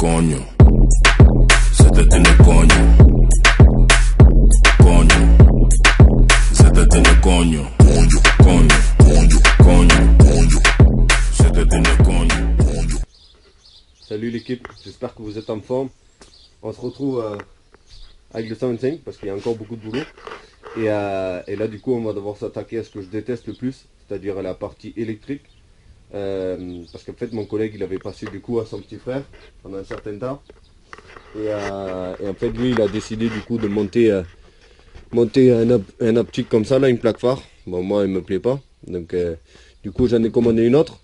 coño. Se te tiene coño. Coño. Se te tiene coño. Coño, coño, coño, coño, coño. Se te tiene coño. Coño. Salut l'équipe, j'espère que vous êtes en forme. On se retrouve avec le 125 parce qu'il y a encore beaucoup de boulot. Et là du coup on va devoir s'attaquer à ce que je déteste le plus, c'est-à-dire la partie électrique. Parce qu'en fait mon collègue il avait passé du coup à son petit frère pendant un certain temps. Et en fait lui il a décidé du coup de monter un optique comme ça là, une plaque phare. Bon moi il me plaît pas. Donc du coup j'en ai commandé une autre.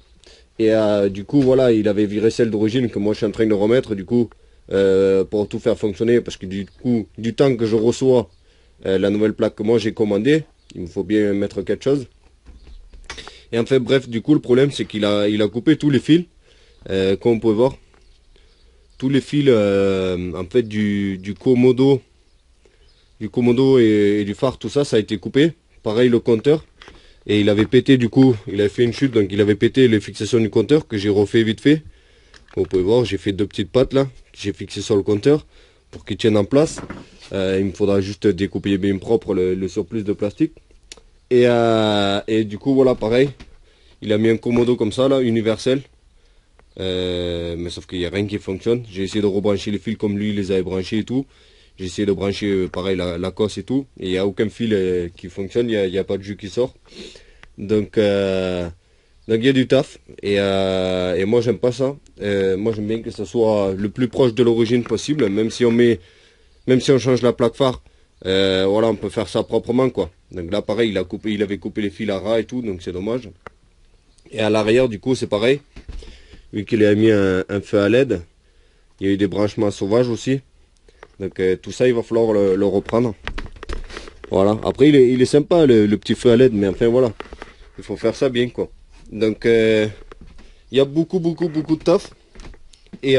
Et du coup voilà, il avait viré celle d'origine que moi je suis en train de remettre du coup pour tout faire fonctionner, parce que du coup du temps que je reçois la nouvelle plaque que moi j'ai commandée, il me faut bien mettre quelque chose. Et en fait bref, du coup le problème c'est qu'il a coupé tous les fils, comme on peut voir. Tous les fils en fait du commodo et du phare, tout ça a été coupé. Pareil le compteur. Et il avait pété du coup, il avait fait une chute, donc il avait pété les fixations du compteur que j'ai refait vite fait. Comme vous pouvez voir, j'ai fait deux petites pattes là, que j'ai fixées sur le compteur pour qu'ils tiennent en place. Il me faudra juste découper bien propre le surplus de plastique. Et du coup voilà, pareil, il a mis un commodo comme ça là, universel. Mais sauf qu'il n'y a rien qui fonctionne. J'ai essayé de rebrancher les fils comme lui il les avait branchés et tout. J'ai essayé de brancher pareil la cosse et tout. Et il n'y a aucun fil qui fonctionne, il n'y a pas de jus qui sort. Donc il y a du taf. Et moi j'aime pas ça. Moi j'aime bien que ça soit le plus proche de l'origine possible. Même si on change la plaque phare, voilà, on peut faire ça proprement quoi. Donc là pareil, il avait coupé les fils à ras et tout, donc c'est dommage. Et à l'arrière du coup c'est pareil. Vu qu'il a mis un feu à LED, il y a eu des branchements sauvages aussi. Donc tout ça il va falloir le reprendre. Voilà, après il est sympa le petit feu à LED, mais enfin voilà, il faut faire ça bien quoi. Donc il y a beaucoup de taf. Et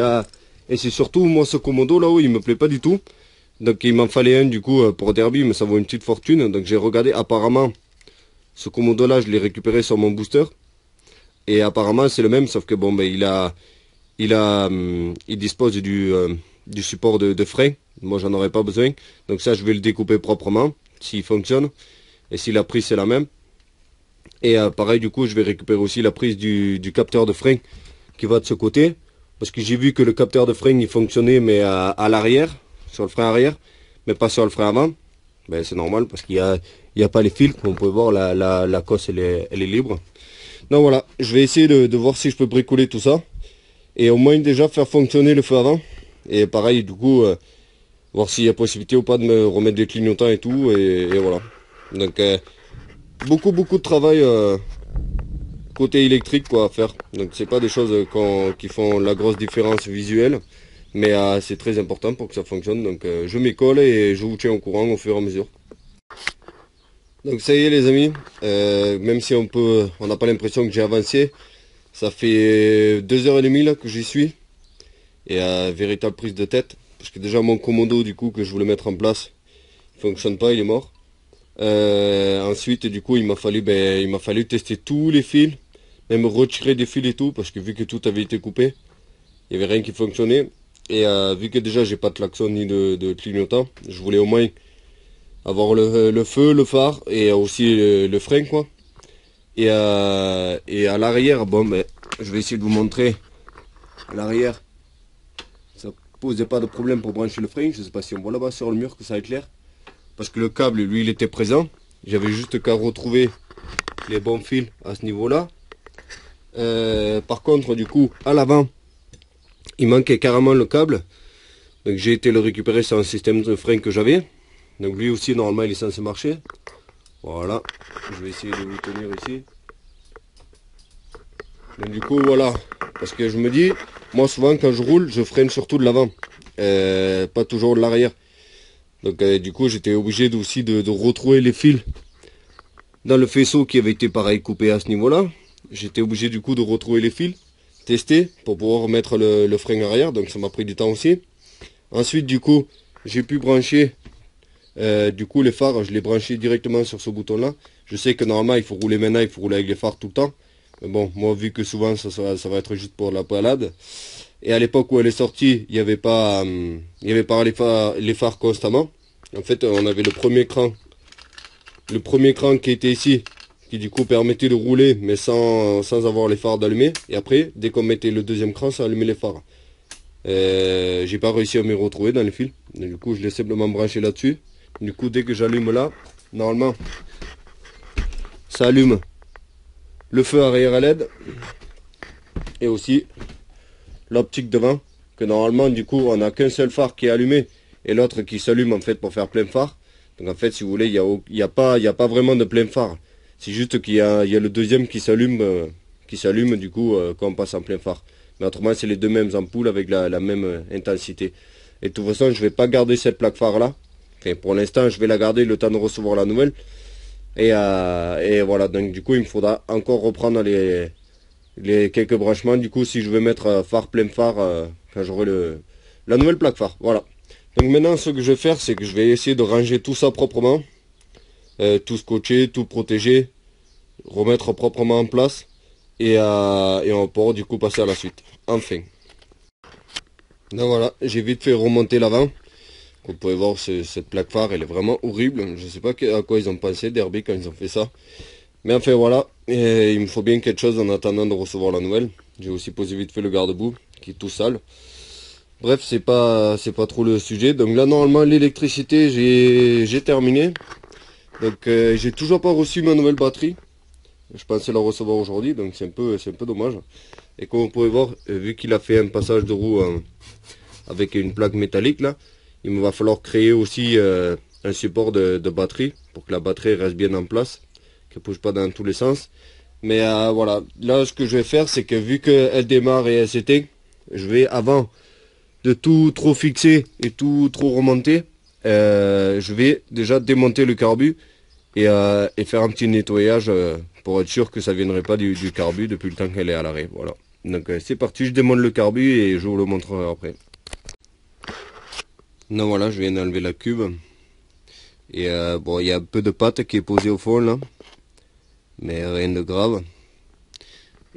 c'est surtout moi ce commodo là-haut il me plaît pas du tout. Donc il m'en fallait un du coup pour Derby, mais ça vaut une petite fortune. Donc j'ai regardé, apparemment ce commodo là je l'ai récupéré sur mon booster. Et apparemment c'est le même, sauf que bon ben il dispose du support de frein. Moi j'en aurais pas besoin, donc ça je vais le découper proprement s'il fonctionne, et si la prise c'est la même. Et pareil du coup je vais récupérer aussi la prise du capteur de frein qui va de ce côté, parce que j'ai vu que le capteur de frein il fonctionnait mais à l'arrière, sur le frein arrière, mais pas sur le frein avant. Ben c'est normal parce qu'il y a pas les fils, comme on peut voir la cosse elle est libre. Donc voilà, je vais essayer de voir si je peux bricoler tout ça et au moins déjà faire fonctionner le feu avant. Et pareil du coup voir s'il y a possibilité ou pas de me remettre des clignotants et tout, et voilà. Donc beaucoup de travail côté électrique quoi à faire. Donc c'est pas des choses qui font la grosse différence visuelle, mais c'est très important pour que ça fonctionne. Donc je m'y colle et je vous tiens au courant au fur et à mesure. Donc ça y est les amis, même si on n'a pas l'impression que j'ai avancé, ça fait 2h30 là que j'y suis, et véritable prise de tête. Parce que déjà mon commodo du coup que je voulais mettre en place, il fonctionne pas, il est mort. Ensuite du coup il m'a fallu tester tous les fils, même retirer des fils et tout, parce que vu que tout avait été coupé, il n'y avait rien qui fonctionnait. Et vu que déjà j'ai pas de klaxon ni de clignotant, je voulais au moins avoir le feu, le phare et aussi le frein quoi. Et à l'arrière, bon ben je vais essayer de vous montrer à l'arrière. Ça posait pas de problème pour brancher le frein. Je sais pas si on voit là-bas sur le mur que ça éclaire. Parce que le câble, lui, il était présent. J'avais juste qu'à retrouver les bons fils à ce niveau-là. Par contre, du coup, à l'avant, il manquait carrément le câble. Donc j'ai été le récupérer sur un système de frein que j'avais. Donc lui aussi, normalement, il est censé marcher. Voilà. Je vais essayer de vous tenir ici. Donc du coup, voilà. Parce que je me dis, moi souvent quand je roule, je freine surtout de l'avant, pas toujours de l'arrière. Donc du coup j'étais obligé aussi de retrouver les fils dans le faisceau qui avait été pareil coupé à ce niveau là. J'étais obligé du coup de retrouver les fils, tester pour pouvoir remettre le frein arrière, donc ça m'a pris du temps aussi. Ensuite du coup j'ai pu brancher du coup les phares, je les branché directement sur ce bouton là. Je sais que normalement il faut rouler maintenant, il faut rouler avec les phares tout le temps. Mais bon, moi vu que souvent ça va être juste pour la balade, Et à l'époque où elle est sortie, il n'y avait pas, les phares constamment. En fait, on avait le premier cran qui était ici, qui du coup permettait de rouler, mais sans avoir les phares d'allumer. Et après, dès qu'on mettait le deuxième cran, ça allumait les phares. J'ai pas réussi à m'y retrouver dans les fils. Donc, du coup, je l'ai simplement branché là-dessus. Du coup, dès que j'allume là, normalement, ça allume le feu arrière à LED. Et aussi l'optique devant, que normalement, du coup, on n'a qu'un seul phare qui est allumé et l'autre qui s'allume en fait pour faire plein phare. Donc en fait, si vous voulez, il y a pas vraiment de plein phare. C'est juste qu'il y a le deuxième qui s'allume du coup quand on passe en plein phare. Mais autrement, c'est les deux mêmes ampoules avec la même intensité. Et de toute façon, je vais pas garder cette plaque phare là. Enfin, pour l'instant, je vais la garder le temps de recevoir la nouvelle. Et voilà, donc du coup, il me faudra encore reprendre les quelques branchements. Du coup, si je veux mettre phare plein phare quand j'aurai la nouvelle plaque phare. Voilà. Donc maintenant, ce que je vais faire, c'est que je vais essayer de ranger tout ça proprement. Tout scotcher, tout protéger, remettre proprement en place. Et on pourra du coup passer à la suite. Enfin. Donc voilà, j'ai vite fait remonter l'avant. Vous pouvez voir, cette plaque phare, elle est vraiment horrible. Je ne sais pas à quoi ils ont pensé, Derby, quand ils ont fait ça. Mais enfin voilà, et il me faut bien quelque chose en attendant de recevoir la nouvelle. J'ai aussi posé vite fait le garde-boue, qui est tout sale. Bref, c'est pas trop le sujet. Donc là, normalement, l'électricité, j'ai terminé. Donc j'ai toujours pas reçu ma nouvelle batterie. Je pensais la recevoir aujourd'hui, donc c'est un peu dommage. Et comme vous pouvez voir, vu qu'il a fait un passage de roue avec une plaque métallique là, il me va falloir créer aussi un support de batterie pour que la batterie reste bien en place, qu'elle ne bouge pas dans tous les sens. Mais voilà, là ce que je vais faire, c'est que vu qu'elle démarre et elle s'éteint, je vais, avant de tout trop fixer et tout trop remonter, je vais déjà démonter le carbu et faire un petit nettoyage pour être sûr que ça ne viendrait pas du carbu depuis le temps qu'elle est à l'arrêt. Voilà. Donc c'est parti, je démonte le carbu et je vous le montrerai après. Donc voilà, je viens d'enlever la cuve. Et bon, il y a un peu de pâte qui est posée au fond là, mais rien de grave.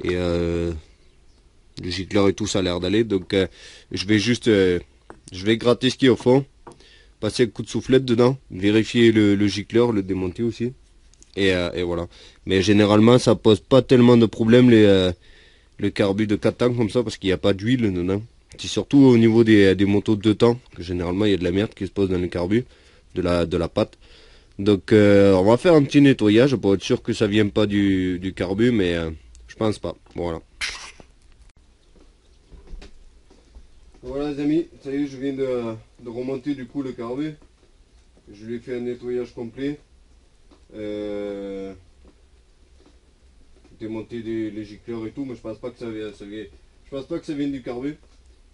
Et le gicleur et tout ça a l'air d'aller, donc je vais juste je vais gratter ce qui est au fond, passer un coup de soufflette dedans, vérifier le gicleur, le démonter aussi, et voilà. Mais généralement ça pose pas tellement de problèmes le carbu de 4 temps comme ça, parce qu'il n'y a pas d'huile dedans. C'est surtout au niveau des motos de 2 temps que généralement il y a de la merde qui se pose dans le carbu, de la pâte. Donc on va faire un petit nettoyage pour être sûr que ça vient pas du carbu, mais je pense pas. Voilà. Voilà les amis, ça y est, je viens de remonter du coup le carbu. Je lui ai fait un nettoyage complet. Démonter les gicleurs et tout, mais je pense pas que je pense pas que ça vienne du carbu.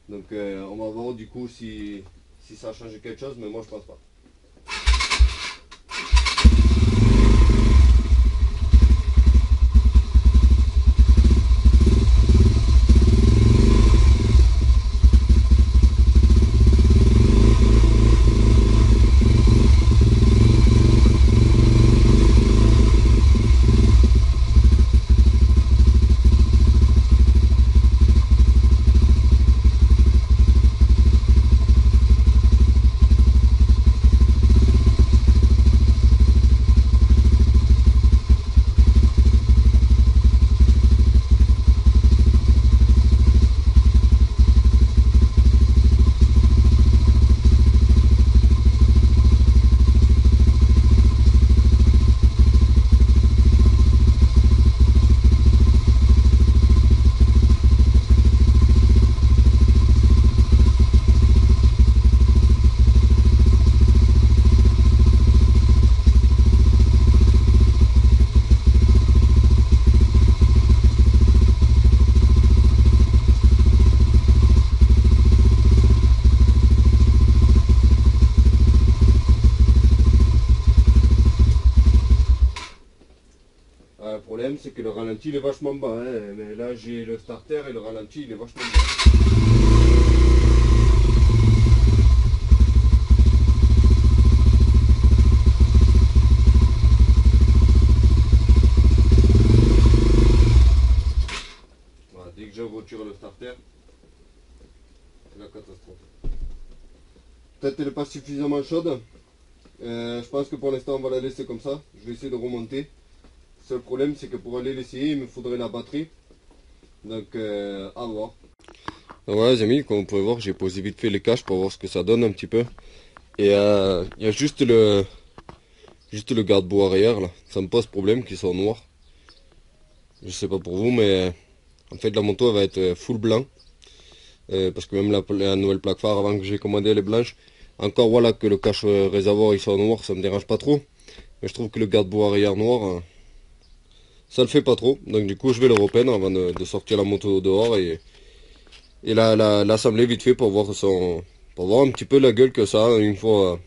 Donc on va voir du coup si ça a changé quelque chose, mais moi je pense pas. Le problème c'est que le ralenti il est vachement bas, hein. Mais là j'ai le starter et le ralenti il est vachement bas. Voilà, dès que je retire le starter, catastrophe. Peut-être elle n'est pas suffisamment chaude. Je pense que pour l'instant on va la laisser comme ça. Je vais essayer de remonter. Le seul problème c'est que pour aller l'essayer il me faudrait la batterie. Donc à voir. Ouais les amis, comme vous pouvez voir j'ai posé vite fait les caches pour voir ce que ça donne un petit peu. Et il y a juste le garde-boue arrière là. Ça me pose problème qu'ils soient noirs. Je sais pas pour vous mais en fait la moto elle va être full blanc. Parce que même la nouvelle plaque phare avant que j'ai commandé elle est blanche. Encore voilà que le cache réservoir il soit noir, ça me dérange pas trop. Mais je trouve que le garde-boue arrière noir, ça le fait pas trop. Donc du coup je vais le repeindre avant de sortir la moto dehors et l'assembler vite fait pour voir un petit peu la gueule que ça a une fois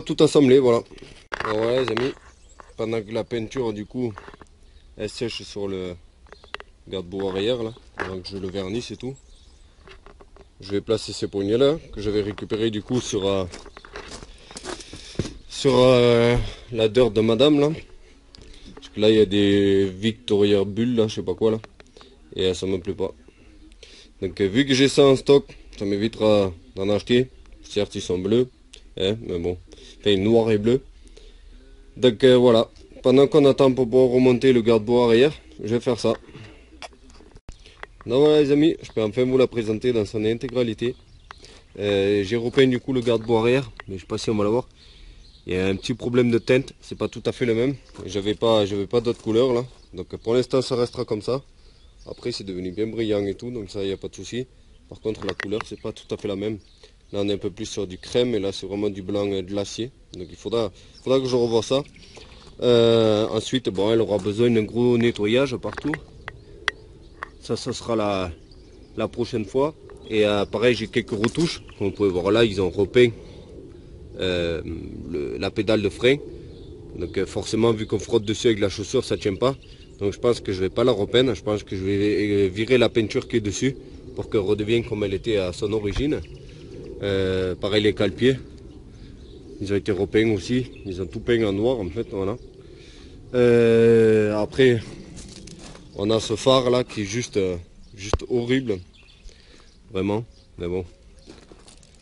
tout assemblé, voilà. Ouais les amis, pendant que la peinture du coup elle sèche sur le garde-boue arrière là, avant que je le vernisse et tout. Je vais placer ces poignées là que j'avais récupéré du coup sur la dirt de madame là. Parce que là il y a des Victoria bulles là, je sais pas quoi là. Et ça me plaît pas. Donc vu que j'ai ça en stock, ça m'évitera d'en acheter. Certes ils sont bleus, hein, mais bon. Enfin noir et bleu. Donc voilà. Pendant qu'on attend pour pouvoir remonter le garde-boue arrière, je vais faire ça. Donc voilà les amis, je peux enfin vous la présenter dans son intégralité. J'ai repeint du coup le garde-boue arrière, mais je sais pas si on va la voir. Il y a un petit problème de teinte, c'est pas tout à fait le même. J'avais pas d'autres couleurs là. Donc pour l'instant ça restera comme ça. Après c'est devenu bien brillant et tout, donc ça il n'y a pas de souci. Par contre la couleur c'est pas tout à fait la même. Là on est un peu plus sur du crème et là c'est vraiment du blanc glacier. Donc il faudra que je revoie ça. Ensuite bon elle aura besoin d'un gros nettoyage partout. Ça sera la prochaine fois. Et pareil j'ai quelques retouches. Comme vous pouvez voir là ils ont repeint la pédale de frein. Donc forcément vu qu'on frotte dessus avec la chaussure ça tient pas. Donc je pense que je vais pas la repeindre. Je pense que je vais virer la peinture qui est dessus pour qu'elle redevienne comme elle était à son origine. Pareil les cale-pieds. Ils ont été repeints aussi. Ils ont tout peint en noir en fait. Voilà. Après on a ce phare là qui est juste horrible. Vraiment. Mais bon.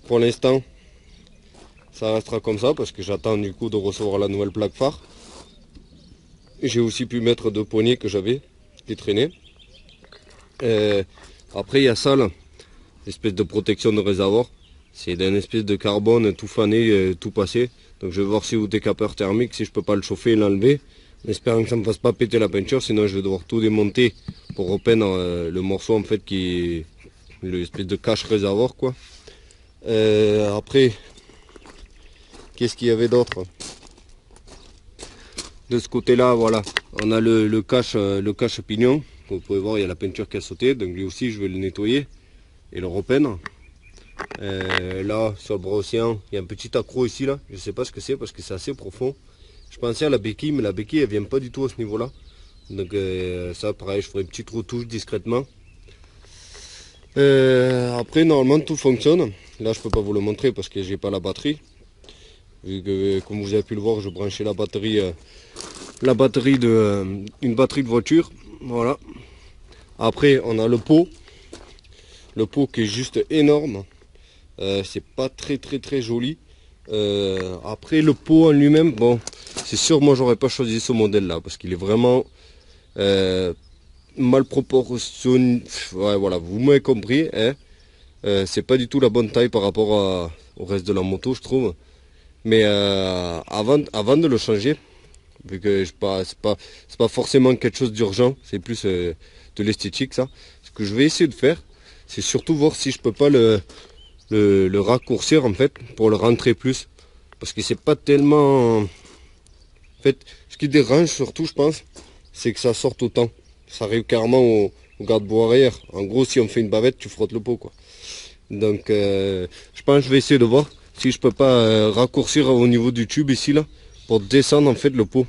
Pour l'instant, ça restera comme ça parce que j'attends du coup de recevoir la nouvelle plaque phare. J'ai aussi pu mettre deux poignées que j'avais qui traînaient. Après il y a ça là, l'espèce de protection de réservoir. C'est d'un espèce de carbone tout fané, tout passé. Donc je vais voir si au décapeur thermique, si je peux pas le chauffer et l'enlever. En espérant que ça ne me fasse pas péter la peinture, sinon je vais devoir tout démonter pour repeindre le morceau en fait qui est l'espèce de cache réservoir quoi. Après, qu'est-ce qu'il y avait d'autre? De ce côté là voilà, on a le cache pignon. Comme vous pouvez voir il y a la peinture qui a sauté, donc lui aussi je vais le nettoyer et le repeindre. Là sur le bras océan il y a un petit accroc ici là, je sais pas ce que c'est parce que c'est assez profond. Je pensais à la béquille mais la béquille elle vient pas du tout à ce niveau là. Donc ça pareil je ferai une petite retouche discrètement. Après normalement tout fonctionne. Là je peux pas vous le montrer parce que j'ai pas la batterie. Vu que comme vous avez pu le voir je branchais la batterie une batterie de voiture. Voilà. Après on a le pot qui est juste énorme. C'est pas très joli. Après le pot en lui-même, bon c'est sûr moi j'aurais pas choisi ce modèle là parce qu'il est vraiment mal proportionné. Ouais, voilà, vous m'avez compris hein. C'est pas du tout la bonne taille par rapport au reste de la moto je trouve. Mais avant de le changer, vu que c'est pas forcément quelque chose d'urgent, c'est plus de l'esthétique ça. Ce que je vais essayer de faire, c'est surtout voir si je peux pas le raccourcir en fait pour le rentrer plus. Parce que c'est pas tellement... En fait, ce qui dérange surtout je pense, c'est que ça sorte autant. Ça arrive carrément au garde-boue arrière. En gros si on fait une bavette, tu frottes le pot quoi. Donc je pense que je vais essayer de voir si je peux pas raccourcir au niveau du tube ici là pour descendre en fait le pot.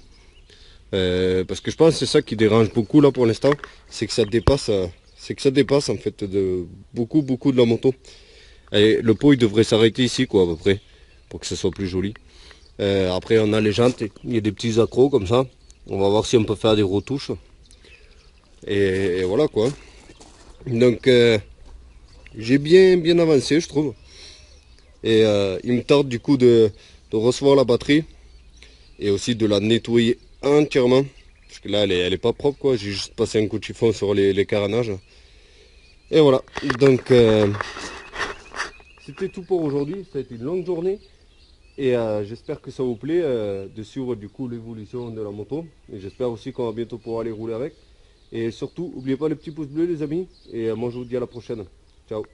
Parce que je pense que c'est ça qui dérange beaucoup là pour l'instant, c'est que ça dépasse en fait de beaucoup de la moto. Et le pot il devrait s'arrêter ici quoi à peu près pour que ce soit plus joli. Après on a les jantes, il y a des petits accros comme ça. On va voir si on peut faire des retouches. Et voilà quoi. Donc j'ai bien avancé, je trouve. Et il me tarde du coup de recevoir la batterie et aussi de la nettoyer entièrement. Parce que là, elle est pas propre, quoi. J'ai juste passé un coup de chiffon sur les carénages. Et voilà. Donc, c'était tout pour aujourd'hui. Ça a été une longue journée. Et j'espère que ça vous plaît de suivre du coup l'évolution de la moto. Et j'espère aussi qu'on va bientôt pouvoir aller rouler avec. Et surtout, n'oubliez pas le petit pouce bleu les amis. Et moi je vous dis à la prochaine. Ciao.